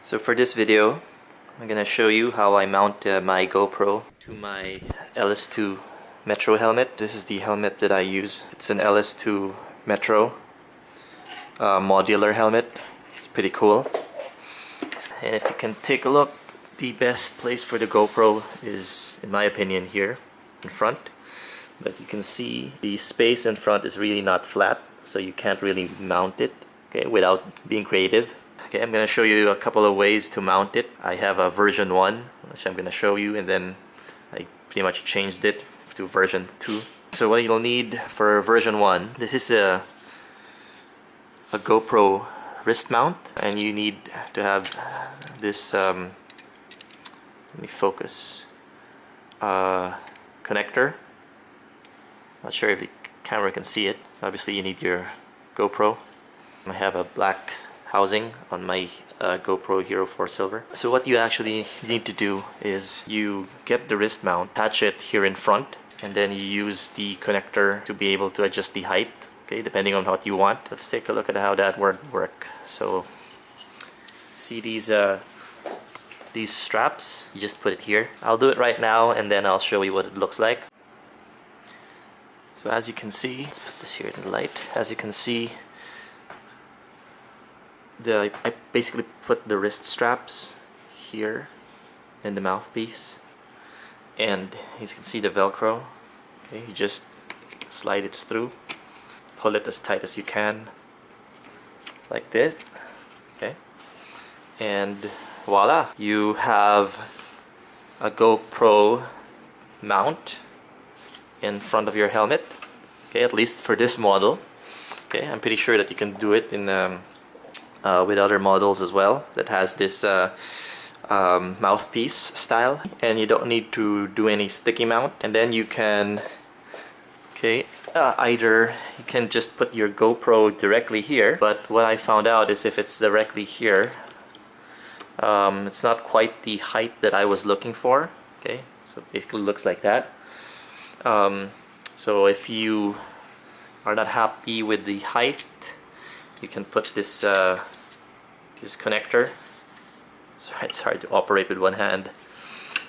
So for this video, I'm gonna show you how I mount my GoPro to my LS2 Metro helmet. This is the helmet that I use. It's an LS2 Metro modular helmet. It's pretty cool. And if you can take a look, the best place for the GoPro is, in my opinion, here in front. But you can see the space in front is really not flat, so you can't really mount it, okay, without being creative. Okay, I'm going to show you a couple of ways to mount it. I have a version 1, which I'm going to show you, and then I pretty much changed it to version 2. So what you'll need for version 1, this is a GoPro wrist mount, and you need to have this, let me focus, connector. Not sure if the camera can see it. Obviously you need your GoPro. I have a black housing on my GoPro Hero 4 Silver. So what you actually need to do is you get the wrist mount, attach it here in front, and then you use the connector to be able to adjust the height, okay, depending on what you want. Let's take a look at how that would work. So see these straps, you just put it here. I'll do it right now and then I'll show you what it looks like. So as you can see, let's put this here in the light. As you can see, I basically put the wrist straps here in the mouthpiece, and as you can see the Velcro. Okay, you just slide it through, pull it as tight as you can, like this. Okay, and voila, you have a GoPro mount in front of your helmet. Okay, at least for this model. Okay, I'm pretty sure that you can do it in with other models as well that has this mouthpiece style, and you don't need to do any sticky mount. And then you can, okay, either you can just put your GoPro directly here, but what I found out is if it's directly here, it's not quite the height that I was looking for. Okay, so it basically looks like that. So if you are not happy with the height, you can put this this connector. Sorry, it's hard to operate with one hand.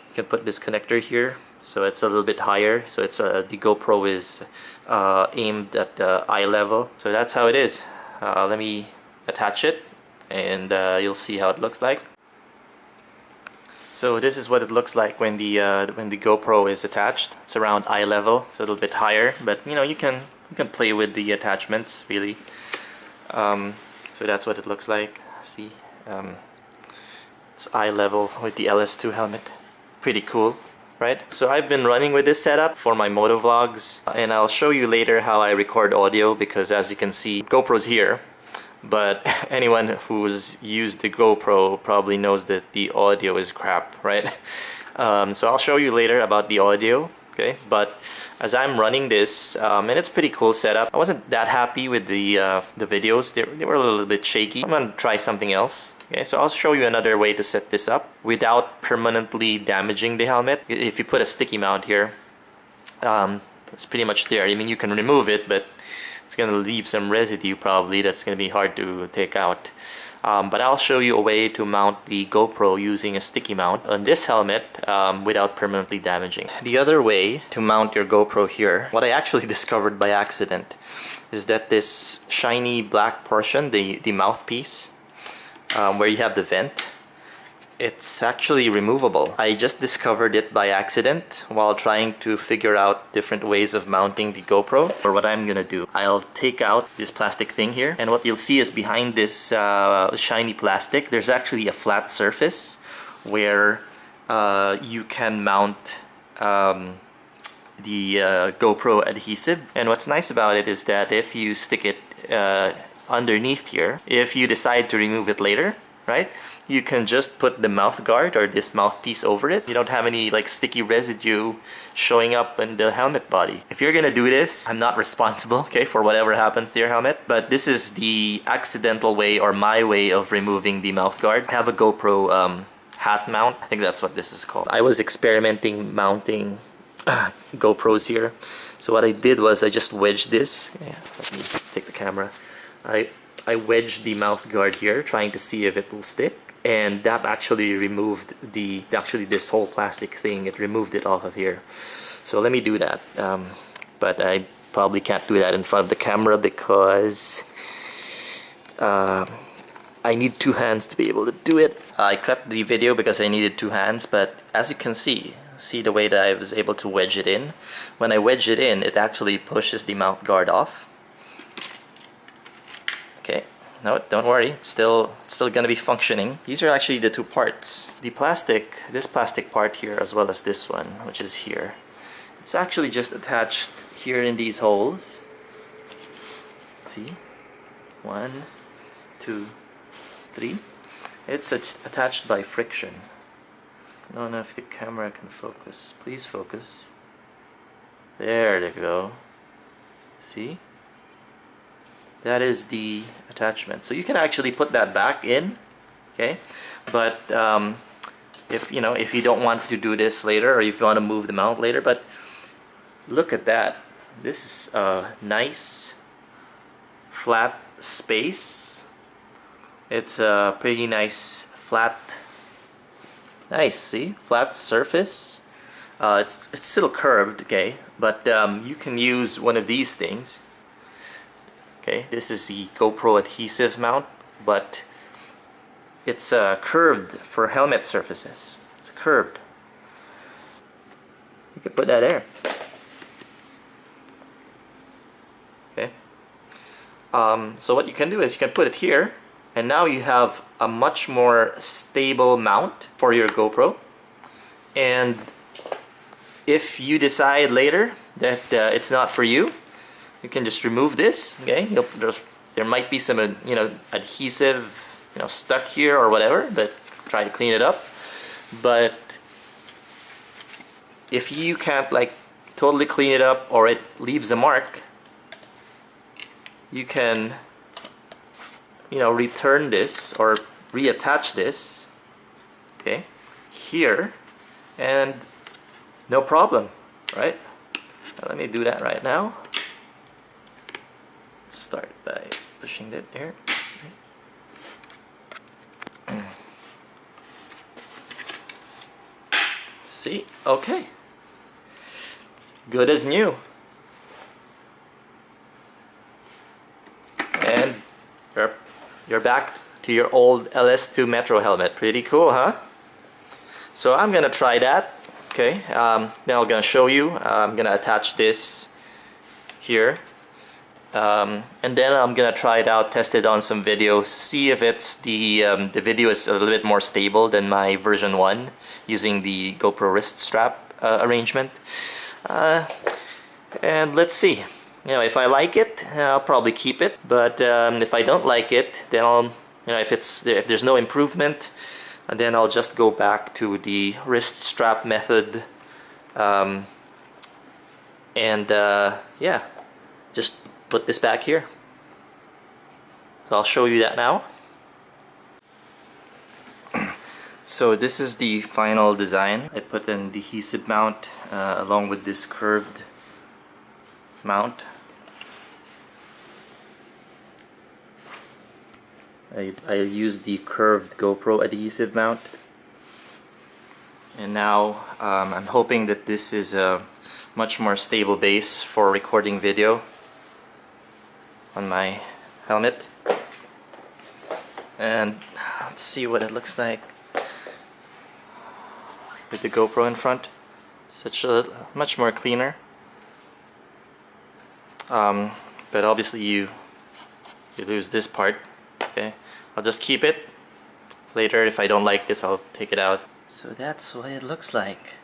You can put this connector here, so it's a little bit higher. So it's the GoPro is aimed at eye level. So that's how it is. Let me attach it, and you'll see how it looks like. So this is what it looks like when the GoPro is attached. It's around eye level. It's a little bit higher, but you know, you can play with the attachments really. So that's what it looks like. See, it's eye level with the LS2 helmet. Pretty cool, right? So I've been running with this setup for my motovlogs, and I'll show you later how I record audio, because as you can see, GoPro's here, but anyone who's used the GoPro probably knows that the audio is crap, right? So I'll show you later about the audio. Okay, but as I'm running this, and it's a pretty cool setup. I wasn't that happy with the videos. They were a little bit shaky. I'm gonna try something else. Okay, so I'll show you another way to set this up without permanently damaging the helmet. If you put a sticky mount here, it's pretty much there. I mean, you can remove it, but it's gonna leave some residue probably that's gonna be hard to take out. But I'll show you a way to mount the GoPro using a sticky mount on this helmet without permanently damaging. The other way to mount your GoPro here, what I actually discovered by accident, is that this shiny black portion, the mouthpiece, where you have the vent, it's actually removable. I just discovered it by accident while trying to figure out different ways of mounting the GoPro. Or what I'm gonna do, I'll take out this plastic thing here, and what you'll see is behind this shiny plastic, there's actually a flat surface where you can mount the GoPro adhesive. And what's nice about it is that if you stick it underneath here, if you decide to remove it later, right, you can just put the mouth guard or this mouthpiece over it. You don't have any like sticky residue showing up in the helmet body. If you're gonna do this, I'm not responsible, okay, for whatever happens to your helmet, but this is the accidental way, or my way, of removing the mouth guard. I have a GoPro hat mount. I think that's what this is called. I was experimenting mounting GoPros here. So what I did was I just wedged this. Yeah, let me take the camera. I wedged the mouth guard here, trying to see if it will stick. and that actually removed this whole plastic thing. It removed it off of here. So let me do that, but I probably can't do that in front of the camera because I need two hands to be able to do it. I cut the video because I needed two hands, but as you can see the way that I was able to wedge it in. When I wedge it in, it actually pushes the mouth guard off. Okay, no, don't worry, it's still gonna be functioning. These are actually the two parts. The plastic, this plastic part here, as well as this one, which is here, it's actually just attached here in these holes. See? 1, 2, 3. It's attached by friction. I don't know if the camera can focus. Please focus. There they go. See? That is the attachment. So you can actually put that back in, okay? But if you don't want to do this later, or if you want to move the mount later, but look at that. This is a nice flat space. It's a pretty nice flat, see, flat surface. It's still curved, okay, but you can use one of these things. Okay, this is the GoPro adhesive mount, but it's curved for helmet surfaces. It's curved. You can put that there. Okay. So what you can do is you can put it here, and now you have a much more stable mount for your GoPro. And if you decide later that it's not for you, you can just remove this. Okay, there might be some adhesive stuck here or whatever, but try to clean it up. But if you can't like totally clean it up, or it leaves a mark, you can return this or reattach this, okay, here, and no problem, right? Let me do that right now. Let's start by pushing that here. See? Okay. Good as new. And you're back to your old LS2 Metro helmet. Pretty cool, huh? So I'm gonna try that. Okay, then I'm gonna show you. I'm gonna attach this here, and then I'm gonna try it out, test it on some videos, see if it's the video is a little bit more stable than my version 1 using the GoPro Wrist Strap arrangement, and let's see. If I like it, I'll probably keep it. But if I don't like it, then I'll, if there's no improvement, then I'll just go back to the wrist strap method, and yeah, just put this back here. So I'll show you that now. So this is the final design. I put an adhesive mount along with this curved mount. I used the curved GoPro adhesive mount, and now I'm hoping that this is a much more stable base for recording video on my helmet. And let's see what it looks like with the GoPro in front. Much more cleaner. But obviously you lose this part. Okay, I'll just keep it. Later, if I don't like this, I'll take it out. So that's what it looks like.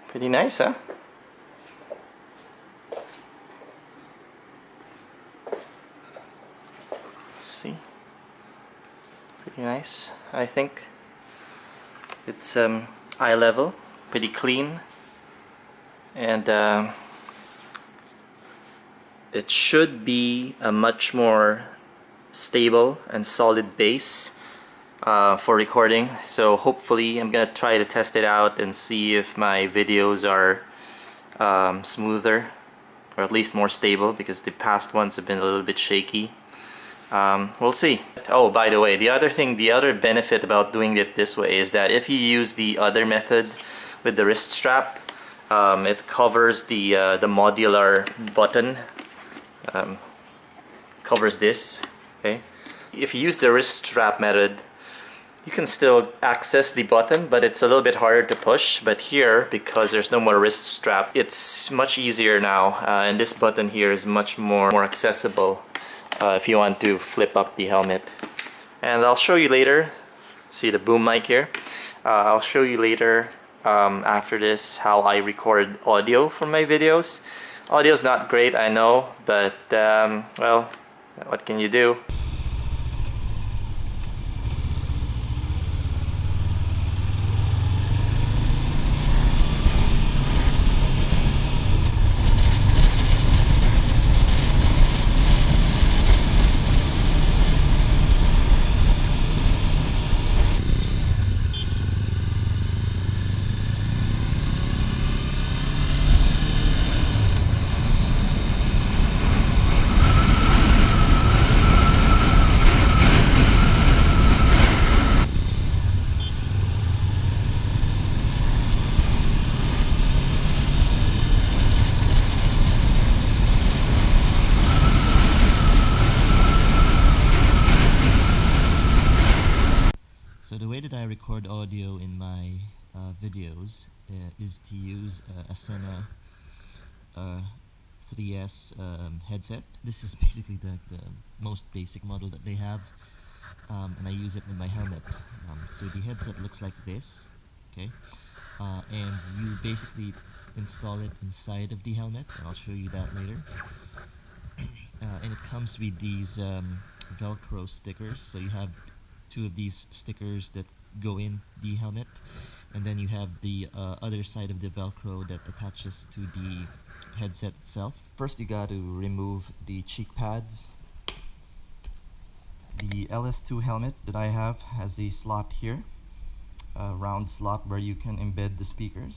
Pretty nice, huh? See? Pretty nice, I think. It's eye level, pretty clean, and it should be a much more stable and solid base for recording. So hopefully I'm gonna try to test it out and see if my videos are smoother, or at least more stable, because the past ones have been a little bit shaky. We'll see. Oh, by the way, the other benefit about doing it this way is that if you use the other method with the wrist strap, it covers the modular button, covers this. Okay. If you use the wrist strap method, you can still access the button, but it's a little bit harder to push. But here, because there's no more wrist strap, it's much easier now, and this button here is much more accessible if you want to flip up the helmet. And I'll show you later. See the boom mic here? I'll show you later after this how I record audio for my videos. Audio's not great, I know, but well, what can you do? So the way that I record audio in my videos is to use a Sena 3S headset. This is basically the most basic model that they have, and I use it with my helmet. So the headset looks like this, okay, and you basically install it inside of the helmet, and I'll show you that later. And it comes with these Velcro stickers, so you have two of these stickers that go in the helmet, and then you have the other side of the Velcro that attaches to the headset itself. First you got to remove the cheek pads. The LS2 helmet that I have has a slot here, a round slot where you can embed the speakers.